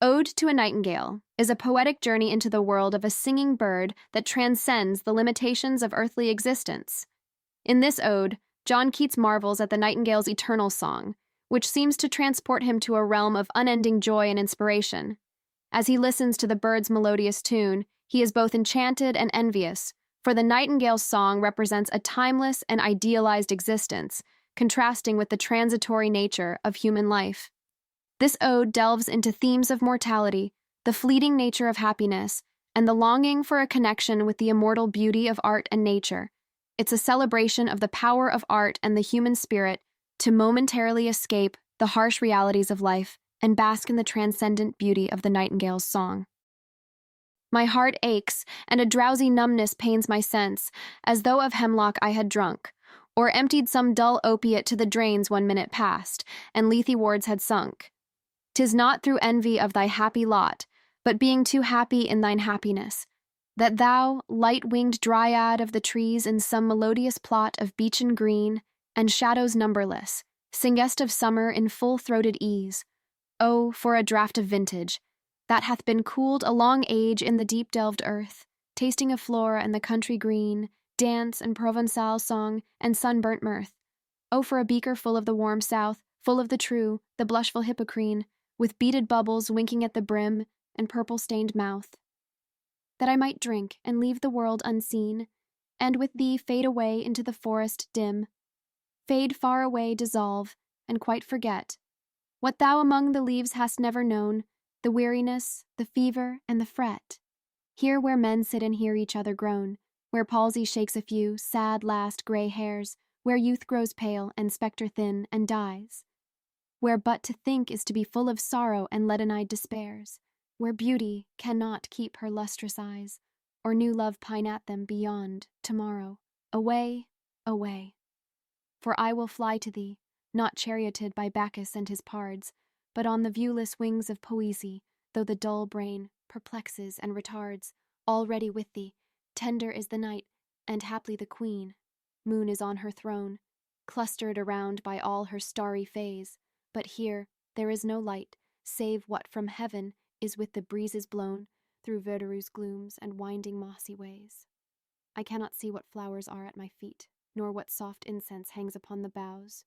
Ode to a Nightingale is a poetic journey into the world of a singing bird that transcends the limitations of earthly existence. In this ode, John Keats marvels at the nightingale's eternal song, which seems to transport him to a realm of unending joy and inspiration. As he listens to the bird's melodious tune, he is both enchanted and envious, for the nightingale's song represents a timeless and idealized existence, contrasting with the transitory nature of human life. This ode delves into themes of mortality, the fleeting nature of happiness, and the longing for a connection with the immortal beauty of art and nature. It's a celebration of the power of art and the human spirit to momentarily escape the harsh realities of life and bask in the transcendent beauty of the nightingale's song. My heart aches, and a drowsy numbness pains my sense, as though of hemlock I had drunk, or emptied some dull opiate to the drains 1 minute past, and Lethe wards had sunk. 'Tis not through envy of thy happy lot, but being too happy in thine happiness, that thou, light-winged dryad of the trees in some melodious plot of beechen green and shadows numberless, singest of summer in full-throated ease. Oh, for a draught of vintage, that hath been cooled a long age in the deep-delved earth, tasting of flora and the country green, dance and Provençal song and sunburnt mirth. Oh, for a beaker full of the warm south, full of the true, the blushful hippocrene, with beaded bubbles winking at the brim and purple-stained mouth, that I might drink and leave the world unseen, and with thee fade away into the forest dim, fade far away, dissolve, and quite forget what thou among the leaves hast never known, the weariness, the fever, and the fret. Here where men sit and hear each other groan, where palsy shakes a few sad last gray hairs, where youth grows pale and spectre thin and dies, where but to think is to be full of sorrow and leaden-eyed despairs, where beauty cannot keep her lustrous eyes, or new love pine at them beyond tomorrow. Away, away. For I will fly to thee, not charioted by Bacchus and his pards, but on the viewless wings of poesy, though the dull brain perplexes and retards, already with thee, tender is the night, and haply the queen. Moon is on her throne, clustered around by all her starry fays, but here there is no light, save what from heaven is with the breezes blown through Verderu's glooms and winding mossy ways. I cannot see what flowers are at my feet, nor what soft incense hangs upon the boughs,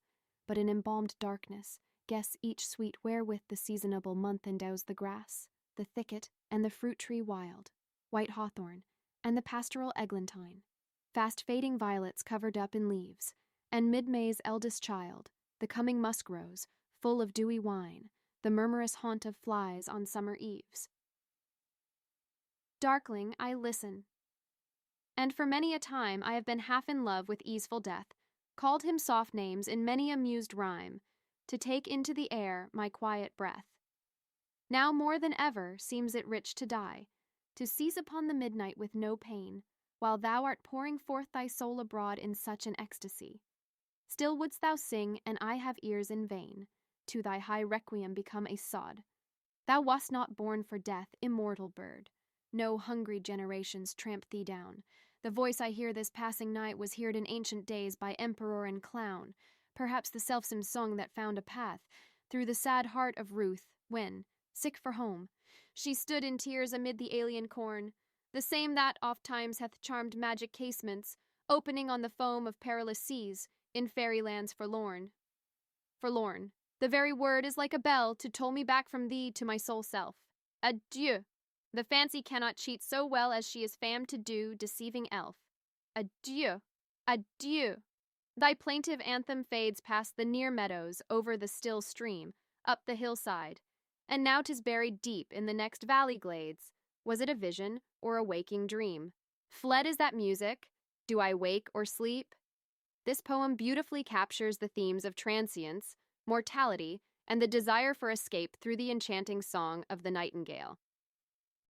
but in embalmed darkness guess each sweet wherewith the seasonable month endows the grass, the thicket, and the fruit tree wild, white hawthorn, and the pastoral eglantine, fast fading violets covered up in leaves, and mid-May's eldest child, the coming musk rose, full of dewy wine, the murmurous haunt of flies on summer eves. Darkling, I listen, and for many a time I have been half in love with easeful death, called him soft names in many a mused rhyme, to take into the air my quiet breath. Now more than ever seems it rich to die, to seize upon the midnight with no pain, while thou art pouring forth thy soul abroad in such an ecstasy. Still wouldst thou sing, and I have ears in vain, to thy high requiem become a sod. Thou wast not born for death, immortal bird. No hungry generations tramp thee down. The voice I hear this passing night was heard in ancient days by emperor and clown, perhaps the selfsome song that found a path through the sad heart of Ruth, when, sick for home, she stood in tears amid the alien corn, the same that oft-times hath charmed magic casements, opening on the foam of perilous seas, in fairylands forlorn. Forlorn. The very word is like a bell to toll me back from thee to my sole self. Adieu! The fancy cannot cheat so well as she is famed to do, deceiving elf. Adieu! Adieu! Thy plaintive anthem fades past the near meadows, over the still stream, up the hillside, and now 'tis buried deep in the next valley glades. Was it a vision or a waking dream? Fled is that music? Do I wake or sleep? This poem beautifully captures the themes of transience, mortality, and the desire for escape through the enchanting song of the nightingale.